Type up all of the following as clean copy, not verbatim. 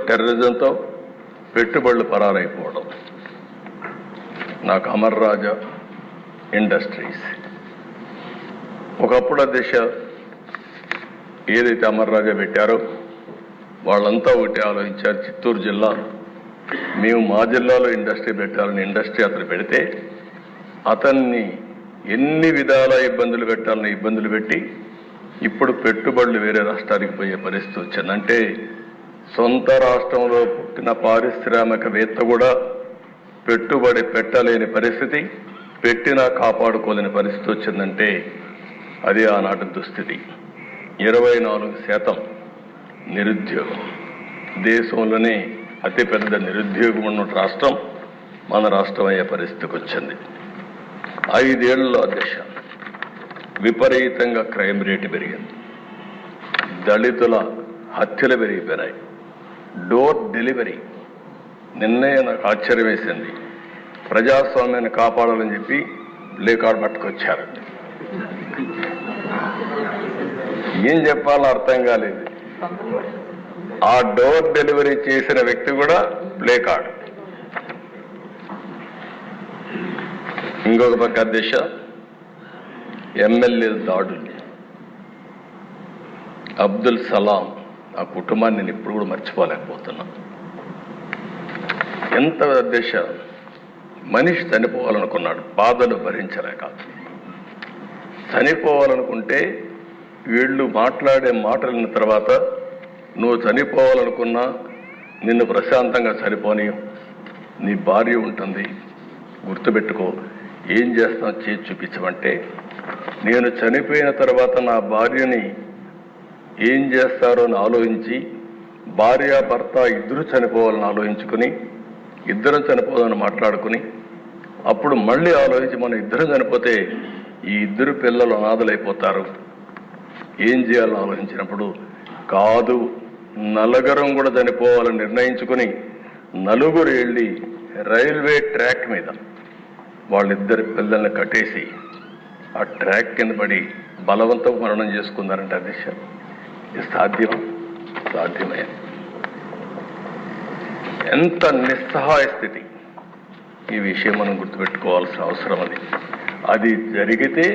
టెర్రరిజంతో పెట్టుబడులు పరారైపోవడం. నాకు అమర్ రాజా ఇండస్ట్రీస్ ఒకప్పుడు దిశ ఏదైతే అమర్ రాజా పెట్టారో వాళ్ళంతా ఒకటి ఆలోచించారు. చిత్తూరు జిల్లా మేము మా జిల్లాలో ఇండస్ట్రీ పెట్టాలని ఇండస్ట్రీ అతను పెడితే అతన్ని ఎన్ని విధాల ఇబ్బందులు పెట్టాలని ఇబ్బందులు పెట్టి ఇప్పుడు పెట్టుబడులు వేరే రాష్ట్రానికి పోయే పరిస్థితి వచ్చింది. అంటే సొంత రాష్ట్రంలో పుట్టిన పారిశ్రామికవేత్త కూడా పెట్టుబడి పెట్టలేని పరిస్థితి, పెట్టినా కాపాడుకోలేని పరిస్థితి వచ్చిందంటే అది ఆనాటి దుస్థితి. 24% నిరుద్యోగం, దేశంలోనే అతిపెద్ద నిరుద్యోగం ఉన్న రాష్ట్రం మన రాష్ట్రం అయ్యే పరిస్థితికి వచ్చింది. 5 ఏళ్లలో దిశ విపరీతంగా క్రైమ్ రేటు పెరిగింది, దళితుల హత్యలు పెరిగిపోయినాయి, డోర్ డెలివరీ. నిన్నే నాకు ఆశ్చర్యం వేసింది, ప్రజాస్వామ్యాన్ని కాపాడాలని చెప్పి ప్లే కార్డు పట్టుకొచ్చారు. ఏం చెప్పాలో అర్థం కాలేదు. ఆ డోర్ డెలివరీ చేసిన వ్యక్తి కూడా ప్లే కార్డు. ఇంకొక పక్క దిశ ఎమ్మెల్యే దాడులు. అబ్దుల్ సలాం ఆ కుటుంబాన్ని నేను ఇప్పుడు కూడా మర్చిపోలేకపోతున్నా. ఎంత దిశ మనిషి చనిపోవాలనుకున్నాడు, బాధలు భరించలేక. చనిపోవాలనుకుంటే వీళ్ళు మాట్లాడే మాటలిన తర్వాత నువ్వు చనిపోవాలనుకున్నా నిన్ను ప్రశాంతంగా చనిపోని నీ భార్య ఉంటుంది, గుర్తుపెట్టుకో, ఏం చేస్తావు చేసి చూపించమంటే నేను చనిపోయిన తర్వాత నా భార్యని ఏం చేస్తారో అని ఆలోచించి భార్య భర్త ఇద్దరు చనిపోవాలని ఆలోచించుకుని ఇద్దరం చనిపోవాలని మాట్లాడుకుని అప్పుడు మళ్ళీ ఆలోచించి మనం ఇద్దరం చనిపోతే ఈ ఇద్దరు పిల్లలు అనాథలైపోతారు, ఏం చేయాలని ఆలోచించినప్పుడు కాదు నలుగురం కూడా చనిపోవాలని నిర్ణయించుకుని నలుగురు వెళ్ళి రైల్వే ట్రాక్ మీద వాళ్ళిద్దరి పిల్లల్ని కట్టేసి ఆ ట్రాక్ కింద పడి బలవంతం మరణం చేసుకున్నారంటే అది సాధ్యమే. ఎంత నిస్సహాయ స్థితి. ఈ విషయం మనం గుర్తుపెట్టుకోవాల్సిన అవసరం అది జరిగితే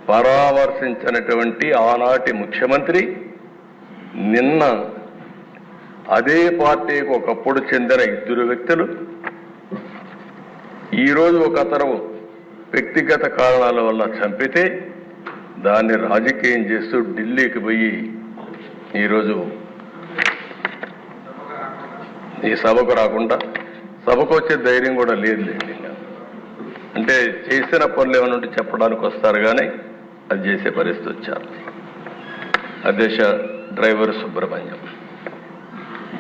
పరామర్శించినటువంటి ఆనాటి ముఖ్యమంత్రి నిన్న అదే పార్టీకి ఒకప్పుడు చెందిన 2 వ్యక్తులు ఈరోజు ఒక అతను వ్యక్తిగత కారణాల వల్ల చంపితే దాన్ని రాజకీయం చేస్తూ ఢిల్లీకి పోయి ఈరోజు ఈ సభకు రాకుండా, సభకు వచ్చే ధైర్యం కూడా లేదు. అంటే చేసిన పనులు ఏమైనా ఉంటే చెప్పడానికి వస్తారు కానీ అది చేసే పరిస్థితి వచ్చారు. అధ్యక్ష డ్రైవర్ సుబ్రహ్మణ్యం,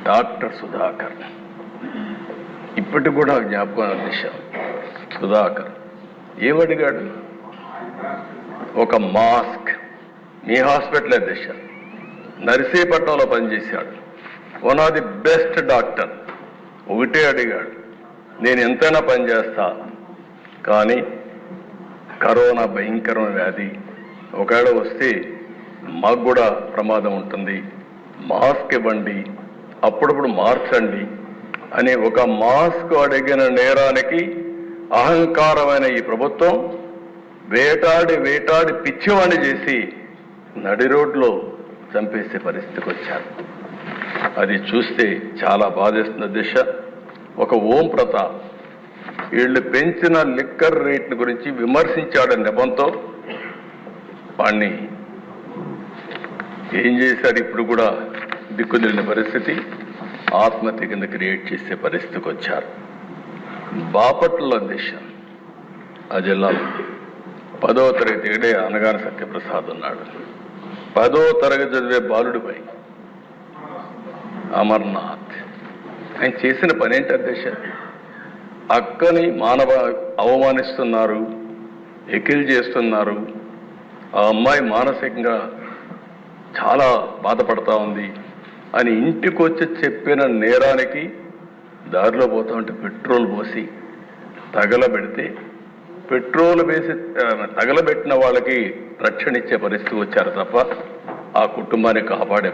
డాక్టర్ సుధాకర్ ఇప్పటికి కూడా జ్ఞాపకం. అధ్యక్ష సుధాకర్ ఏమడిగాడు? ఒక మాస్క్. మీ హాస్పిటల్ అధ్యక్ష నర్సీపట్నంలో పనిచేశాడు, one of the best doctor. ఒకటే అడిగాడు, నేను ఎంతైనా పనిచేస్తా కానీ కరోనా భయంకరమైన వ్యాధి, ఒకవేళ వస్తే మాకు కూడా ప్రమాదం ఉంటుంది, మాస్క్ ఇవ్వండి, అప్పుడప్పుడు మార్చండి అని ఒక మాస్క్ అడిగిన నేరానికి అహంకారమైన ఈ ప్రభుత్వం వేటాడి పిచ్చివాణి చేసి నడి రోడ్లో చంపేసే పరిస్థితికి వచ్చారు. అది చూస్తే చాలా బాధేస్తున్న దిశ. ఒక ఓం ప్రతాప్ వీళ్ళు పెంచిన లిక్కర్ రేట్ని గురించి విమర్శించాడని నెపంతో వాణ్ణి ఏం చేశాడు, ఇప్పుడు కూడా దిక్కుదిలిన పరిస్థితి, ఆత్మహత్య కింద క్రియేట్ చేసే పరిస్థితికి వచ్చారు. బాపట్ల దిశ ఆ జిల్లాలో 10వ తరగతి అనగాన సత్యప్రసాద్ ఉన్నాడు. 10వ తరగతి చదివే బాలుడిపై అమర్నాథ్ ఆయన చేసిన పని ఏంటి అధ్యక్ష? అక్కని అవమానిస్తున్నారు, ఎకిల్ చేస్తున్నారు. ఆ అమ్మాయి మానసికంగా చాలా బాధపడతా ఉంది అని ఇంటికి వచ్చి చెప్పిన నేరానికి దారిలో పోతా ఉంటే పెట్రోల్ పోసి తగలబెడితే పెట్రోల్ వేసి తగలబెట్టిన వాళ్ళకి రక్షణ ఇచ్చే పరిస్థితి వచ్చారు తప్ప ఆ కుటుంబాన్ని కాపాడే